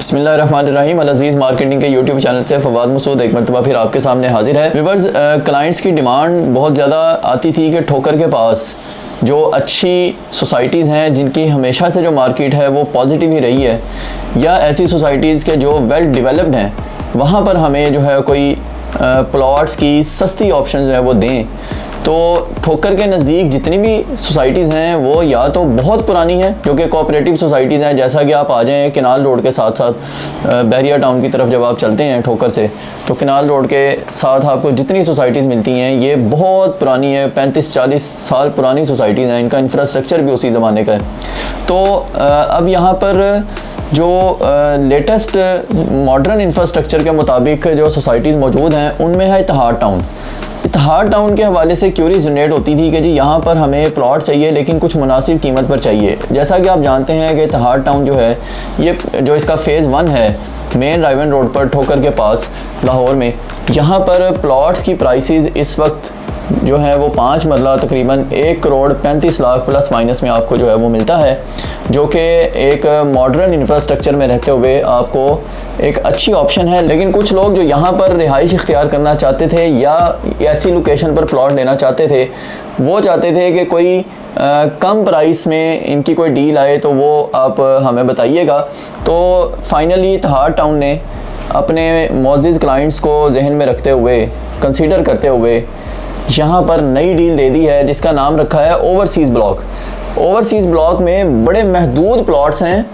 बिस्मिल्लाहिर्रहमानिर्रहीम। अल अज़ीज़ मार्केटिंग के YouTube channel से फवाद मसूद एक मरतबा फिर आपके सामने हाजिर है। व्यूअर्स, क्लाइंट्स की डिमांड बहुत ज़्यादा आती थी कि ठोकर के पास जो अच्छी सोसाइटीज़ हैं जिनकी हमेशा से जो मार्केट है वो पॉजिटिव ही रही है, या ऐसी सोसाइटीज़ के जो वेल डेवलप्ड हैं वहाँ पर हमें जो है कोई प्लॉट्स की सस्ती ऑप्शन जो है वो दें। तो ठोकर के नज़दीक जितनी भी सोसाइटीज़ हैं वो या तो बहुत पुरानी हैं जो कि कोऑपरेटिव सोसाइटीज़ हैं, जैसा कि आप आ जाएँ केनाल रोड के साथ साथ बहरिया टाउन की तरफ जब आप चलते हैं ठोकर से, तो केनाल रोड के साथ आपको जितनी सोसाइटीज़ मिलती हैं ये बहुत पुरानी है, 35-40 साल पुरानी सोसाइटीज़ हैं। इनका इंफ्रास्ट्रक्चर भी उसी ज़माने का है। तो अब यहाँ पर जो लेटेस्ट मॉडर्न इंफ्रास्ट्रक्चर के मुताबिक जो सोसाइटीज़ मौजूद हैं उनमें है इत्तेहाद टाउन। इत्तेहाद टाउन के हवाले से क्यूरी जनरेट होती थी कि जी यहाँ पर हमें प्लॉट चाहिए लेकिन कुछ मुनासिब कीमत पर चाहिए। जैसा कि आप जानते हैं कि इत्तेहाद टाउन जो है ये जो इसका फ़ेज़ 1 है मेन राइवन रोड पर ठोकर के पास लाहौर में, यहाँ पर प्लॉट्स की प्राइसेस इस वक्त जो है वो 5 मरला तकरीबन 1 करोड़ 35 लाख प्लस माइनस में आपको जो है वो मिलता है, जो कि एक मॉडर्न इंफ्रास्ट्रक्चर में रहते हुए आपको एक अच्छी ऑप्शन है। लेकिन कुछ लोग जो यहाँ पर रिहाइश इख्तियार करना चाहते थे या ऐसी लोकेशन पर प्लॉट लेना चाहते थे, वो चाहते थे कि कोई कम प्राइस में इनकी कोई डील आए तो वो आप हमें बताइएगा। तो फाइनली इत्तेहाद टाउन ने अपने मोअज़्ज़िज़ क्लाइंट्स को जहन में रखते हुए, कंसीडर करते हुए यहाँ पर नई डील दे दी है जिसका नाम रखा है ओवरसीज़ ब्लॉक। ओवरसीज़ ब्लॉक में बड़े महदूद प्लॉट्स हैं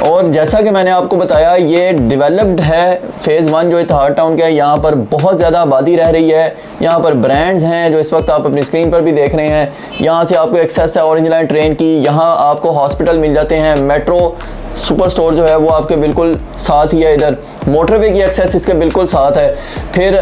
और जैसा कि मैंने आपको बताया ये डेवलप्ड है। फ़ेज़ 1 जो इत्तेहाद टाउन का है यहाँ पर बहुत ज़्यादा आबादी रह रही है। यहाँ पर ब्रांड्स हैं जो इस वक्त आप अपनी स्क्रीन पर भी देख रहे हैं। यहाँ से आपको एक्सेस है ऑरेंज लाइन ट्रेन की, यहाँ आपको हॉस्पिटल मिल जाते हैं, मेट्रो सुपर स्टोर जो है वो आपके बिल्कुल साथ ही है, इधर मोटरवे की एक्सेस इसके बिल्कुल साथ है। फिर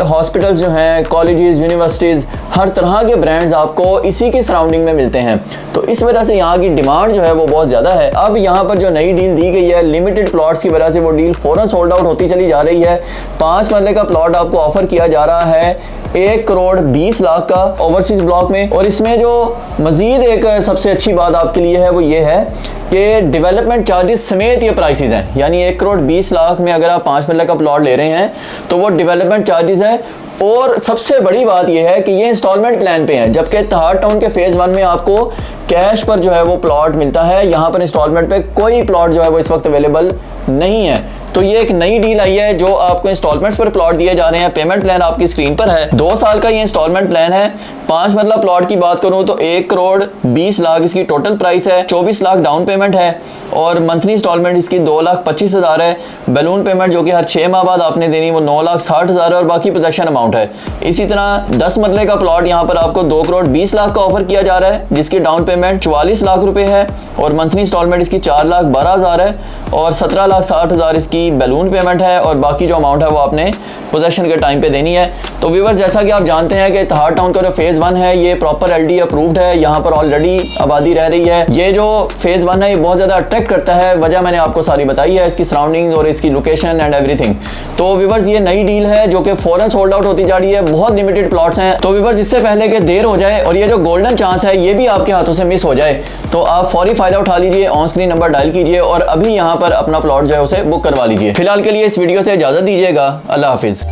हॉस्पिटल्स जो हैं, कॉलेजेस, यूनिवर्सिटीज़, हर तरह के ब्रांड्स आपको इसी की सराउंडिंग में मिलते हैं। तो इस वजह से यहाँ की डिमांड जो है वो बहुत ज़्यादा है। अब यहाँ पर जो नई डील दी गई है लिमिटेड प्लॉट्स की वजह से वो डील फ़ौरन सोल्ड आउट होती चली जा रही है। 5 मरले का प्लॉट आपको ऑफ़र किया जा रहा है 1 करोड़ 20 लाख का ओवरसीज़ ब्लॉक में। और इसमें जो मज़ीद एक सबसे अच्छी बात आपके लिए है वो ये है कि डेवलपमेंट चार्जेस समेत ये प्राइसेस हैं, यानी 1 करोड़ 20 लाख में अगर आप 5 मरले का प्लॉट ले रहे हैं तो वो डेवलपमेंट चार्जेस है। और सबसे बड़ी बात यह है कि ये इंस्टॉलमेंट प्लान पे है, जबकि इत्तेहाद टाउन के फ़ेज़ 1 में आपको कैश पर जो है वो प्लॉट मिलता है। यहाँ पर इंस्टॉलमेंट पे कोई प्लॉट जो है वो इस वक्त अवेलेबल नहीं है। तो ये एक नई डील आई है जो आपको इंस्टॉलमेंट्स पर प्लॉट दिए जा रहे हैं। पेमेंट प्लान आपकी स्क्रीन पर है, 2 साल का ये इंस्टॉलमेंट प्लान है। 5 मरला प्लॉट की बात करूं तो 1 करोड़ 20 लाख इसकी टोटल प्राइस है, 24 लाख डाउन पेमेंट है और मंथली इंस्टॉलमेंट इसकी 2,25,000 है। बैलून पेमेंट जो कि हर 6 माह बाद आपने देनी वो 9,60,000 है और बाकी पोजेशन अमाउंट है। इसी तरह 10 मरले का प्लॉट यहाँ पर आपको 2 करोड़ 20 लाख का ऑफर किया जा रहा है, जिसकी डाउन पेमेंट 44 लाख रुपए है और मंथली इंस्टॉलमेंट इसकी 4,12,000 है और 17,60,000 इसकी बैलून पेमेंट है और बाकी जो अमाउंट है वो आपने पोजेशन के टाइम पे देनी है। तो व्यूअर्स, जैसा कि आप जानते हैं कि इत्तेहाद टाउन का जो फ़ेज़ 1 है ये प्रॉपर LD अप्रूव्ड है, यहाँ पर ऑलरेडी आबादी रह रही है। ये जो फ़ेज़ 1 है ये बहुत ज़्यादा अट्रैक्ट करता है, वजह मैंने आपको सारी बताई है, इसकी सराउंडिंग्स और इसकी लोकेशन एंड एवरीथिंग। तो व्यूअर्स, ये नई डील है जो कि फ़ौरन सोल्ड आउट होती जा रही है, बहुत लिमिटेड प्लॉट्स हैं। तो व्यूअर्स, इससे पहले कि देर हो जाए और ये जो गोल्डन चांस है ये भी आपके हाथों से मिस हो जाए तो आप फौरी फ़ायदा उठा लीजिए, ऑन स्क्रीन नंबर डायल कीजिए और अभी यहाँ पर अपना प्लॉट जो है उसे बुक करवा लीजिए। फिलहाल के लिए इस वीडियो से इजाज़त दीजिएगा। अल्लाह हाफिज़।